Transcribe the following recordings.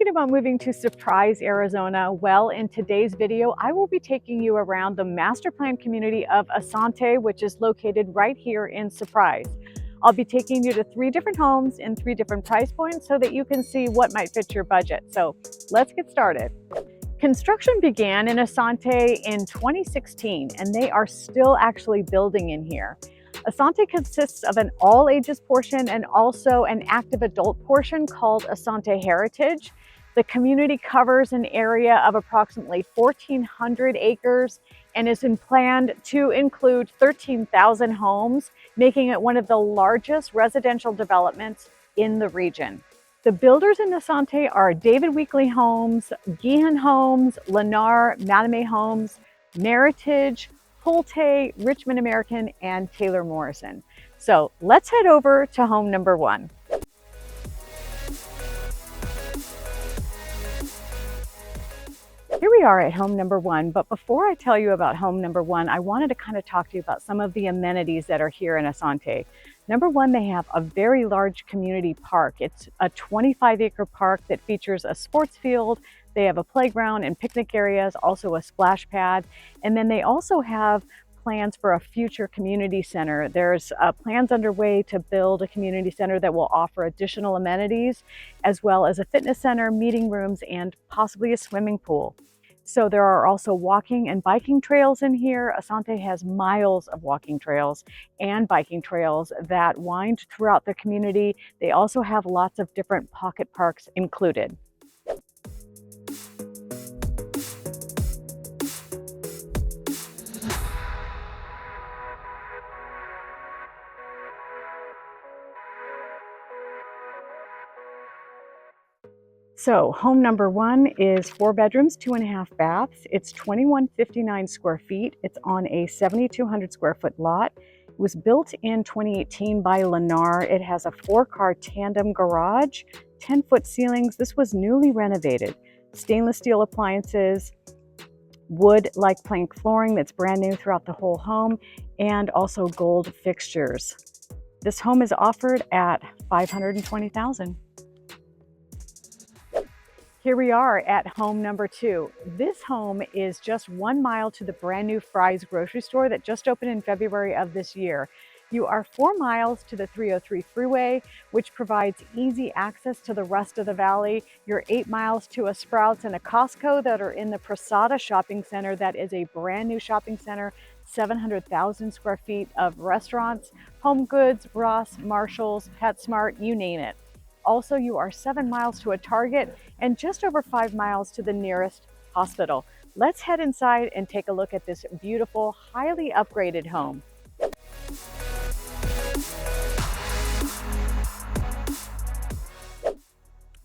thinking about moving to Surprise, Arizona? Well, in today's video, I will be taking you around the master plan community of Asante, which is located right here in Surprise. I'll be taking you to 3 different homes in 3 different price points so that you can see what might fit your budget. So let's get started. Construction began in Asante in 2016, and they are still actually building in here. Asante consists of an all ages portion and also an active adult portion called Asante Heritage. The community covers an area of approximately 1,400 acres and is planned to include 13,000 homes, making it one of the largest residential developments in the region. The builders in Asante are David Weekley Homes, Gehan Homes, Lennar, Mattame Homes, Meritage, Holte, Richmond American, and Taylor Morrison. So let's head over to home number 1. Here we are at home number 1, but before I tell you about home number 1, I wanted to kind of talk to you about some of the amenities that are here in Asante. Number 1, they have a very large community park. It's a 25-acre park that features a sports field. They have a playground and picnic areas, also a splash pad. And then they also have plans for a future community center. There's plans underway to build a community center that will offer additional amenities, as well as a fitness center, meeting rooms, and possibly a swimming pool. So there are also walking and biking trails in here. Asante has miles of walking trails and biking trails that wind throughout the community. They also have lots of different pocket parks included. So home number 1 is 4 bedrooms, 2.5 baths. It's 2,159 square feet. It's on a 7,200 square foot lot. It was built in 2018 by Lennar. It has a 4-car tandem garage, 10-foot ceilings. This was newly renovated. Stainless steel appliances, wood-like plank flooring that's brand new throughout the whole home, and also gold fixtures. This home is offered at $520,000. Here we are at home number 2. This home is just 1 mile to the brand new Fry's grocery store that just opened in February of this year. You are 4 miles to the 303 freeway, which provides easy access to the rest of the valley. You're 8 miles to a Sprouts and a Costco that are in the Prasada Shopping Center. That is a brand new shopping center, 700,000 square feet of restaurants, Home Goods, Ross, Marshalls, PetSmart, you name it. Also, you are 7 miles to a Target and just over 5 miles to the nearest hospital. Let's head inside and take a look at this beautiful, highly upgraded home.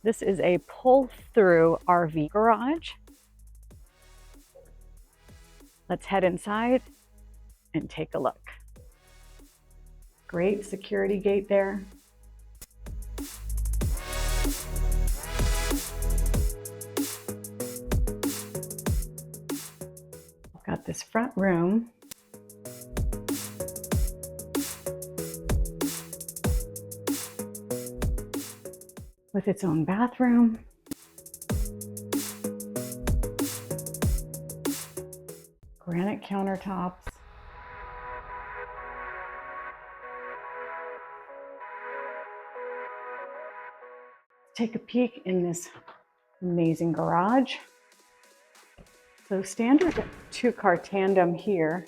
This is a pull-through RV garage. Let's head inside and take a look. Great security gate there. Got this front room. With its own bathroom. Granite countertops. Take a peek in this amazing garage. So standard 2-car tandem here.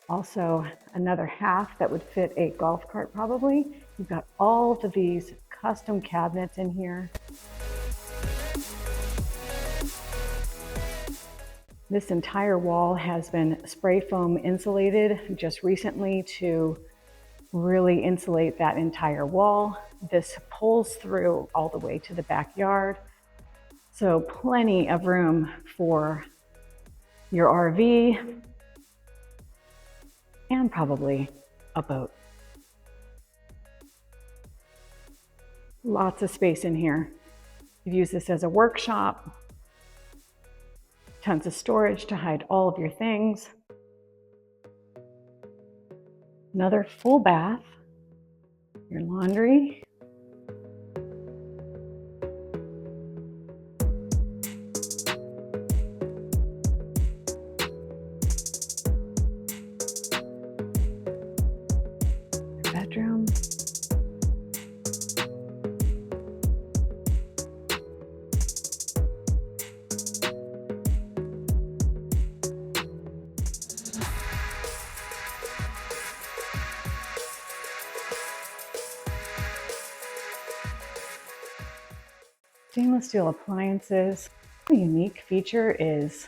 Also another half that would fit a golf cart probably. You've got all of these custom cabinets in here. This entire wall has been spray foam insulated just recently to really insulate that entire wall. This pulls through all the way to the backyard. So plenty of room for your RV and probably a boat. Lots of space in here. You use this as a workshop. Tons of storage to hide all of your things. Another full bath, your laundry. Stainless steel appliances. A unique feature is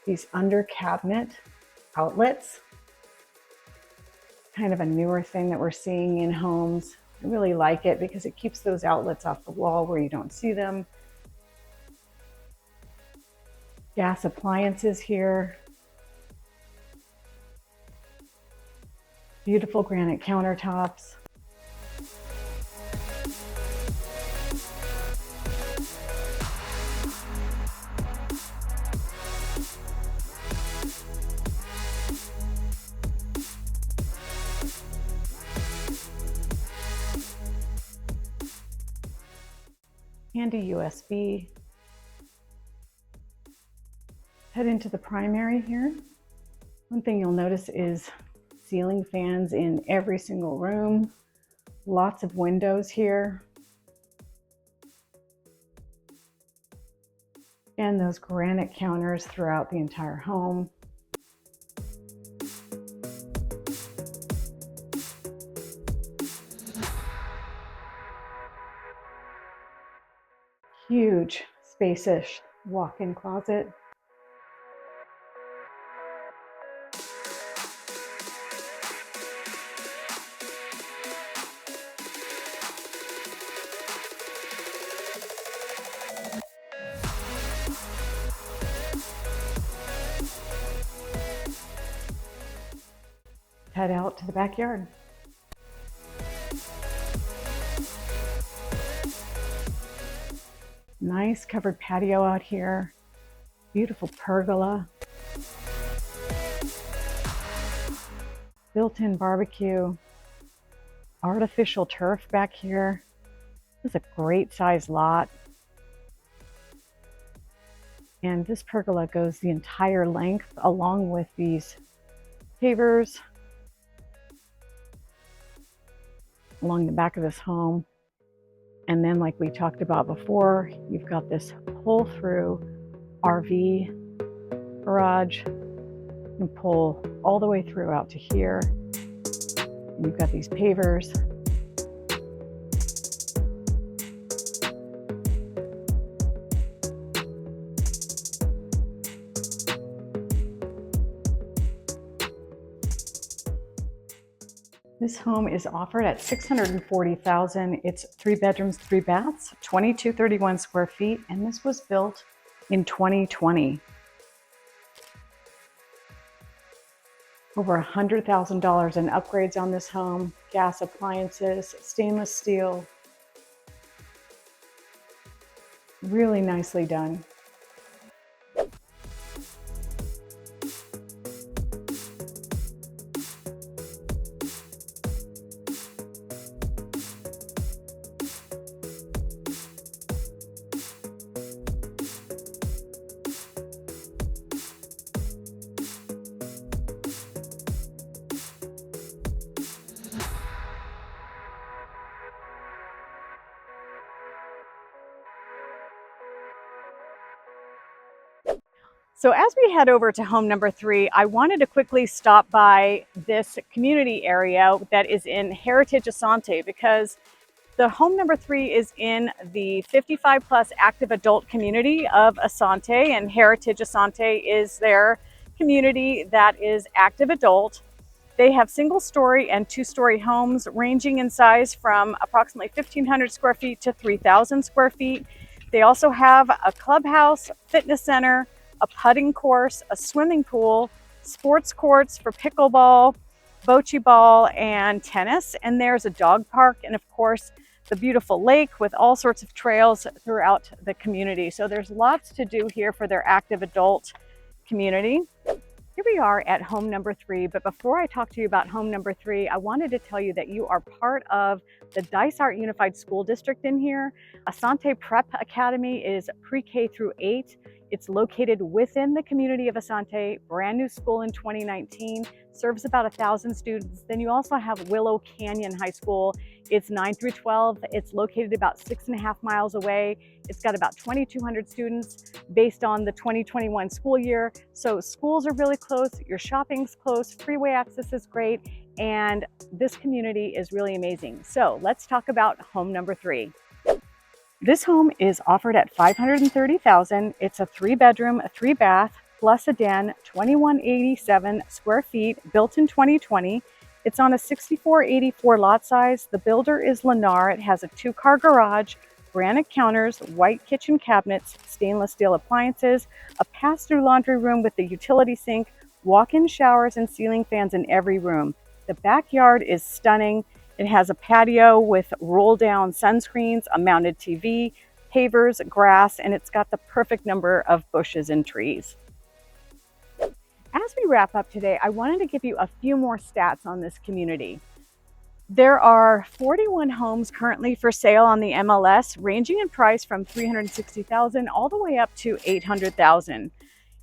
these under cabinet outlets. Kind of a newer thing that we're seeing in homes. I really like it because it keeps those outlets off the wall where you don't see them. Gas appliances here. Beautiful granite countertops. Handy USB. Head into the primary here. One thing you'll notice is ceiling fans in every single room. Lots of windows here. And those granite counters throughout the entire home. Huge, spacious walk-in closet. Head out to the backyard. Nice covered patio out here. Beautiful pergola. Built-in barbecue. Artificial turf back here. This is a great sized lot. And this pergola goes the entire length along with these pavers along the back of this home. And then, like we talked about before, you've got this pull through RV garage. You can pull all the way through out to here. And you've got these pavers. This home is offered at $640,000. It's 3 bedrooms, 3 baths, 2231 square feet, and this was built in 2020. Over $100,000 in upgrades on this home, gas appliances, stainless steel. Really nicely done. So as we head over to home number 3, I wanted to quickly stop by this community area that is in Heritage Asante, because the home number 3 is in the 55 plus active adult community of Asante, and Heritage Asante is their community that is active adult. They have single story and 2-story homes ranging in size from approximately 1,500 square feet to 3,000 square feet. They also have a clubhouse, fitness center, a putting course, a swimming pool, sports courts for pickleball, bocce ball, and tennis. And there's a dog park, and of course, the beautiful lake with all sorts of trails throughout the community. So there's lots to do here for their active adult community. Here we are at home number 3, but before I talk to you about home number 3, I wanted to tell you that you are part of the Dysart Unified School District in here. Asante Prep Academy is pre-K through 8. It's located within the community of Asante, brand new school in 2019, serves about 1,000 students. Then you also have Willow Canyon High School. It's 9 through 12. It's located about 6.5 miles away. It's got about 2,200 students based on the 2021 school year. So schools are really close, your shopping's close, freeway access is great, and this community is really amazing. So let's talk about home number 3. This home is offered at $530,000. It's a 3-bedroom, a 3-bath, plus a den, 2187 square feet, built in 2020. It's on a 6484 lot size. The builder is Lennar. It has a 2-car garage, granite counters, white kitchen cabinets, stainless steel appliances, a pass-through laundry room with a utility sink, walk-in showers, and ceiling fans in every room. The backyard is stunning. It has a patio with roll-down sunscreens, a mounted TV, pavers, grass, and it's got the perfect number of bushes and trees. As we wrap up today, I wanted to give you a few more stats on this community. There are 41 homes currently for sale on the MLS, ranging in price from $360,000 all the way up to $800,000.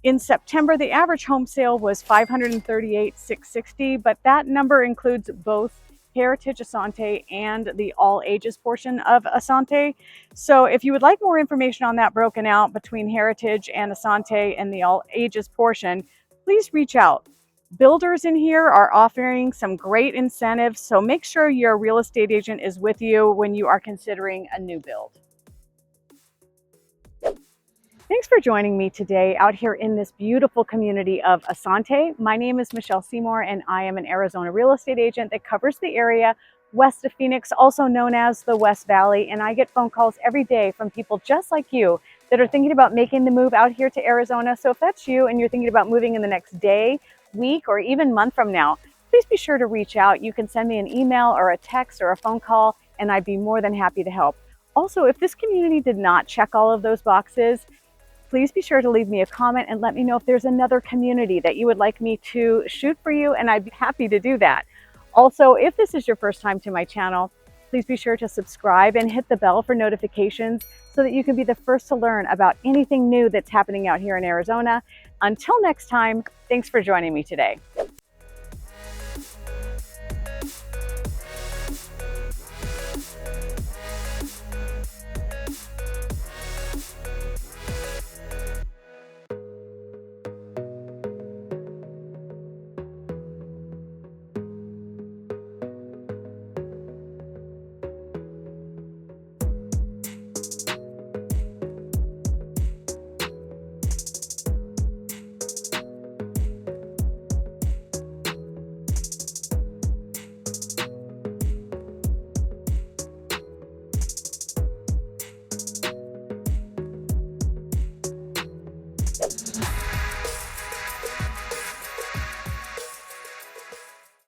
In September, the average home sale was $538,660, but that number includes both Heritage Asante and the all ages portion of Asante. So if you would like more information on that broken out between Heritage and Asante and the all ages portion, please reach out. Builders in here are offering some great incentives, so make sure your real estate agent is with you when you are considering a new build. Thanks for joining me today out here in this beautiful community of Asante. My name is Michelle Seymour, and I am an Arizona real estate agent that covers the area west of Phoenix, also known as the West Valley. And I get phone calls every day from people just like you that are thinking about making the move out here to Arizona. So if that's you and you're thinking about moving in the next day, week, or even month from now, please be sure to reach out. You can send me an email or a text or a phone call, and I'd be more than happy to help. Also, if this community did not check all of those boxes, please be sure to leave me a comment and let me know if there's another community that you would like me to shoot for you, and I'd be happy to do that. Also, if this is your first time to my channel, please be sure to subscribe and hit the bell for notifications so that you can be the first to learn about anything new that's happening out here in Arizona. Until next time, thanks for joining me today.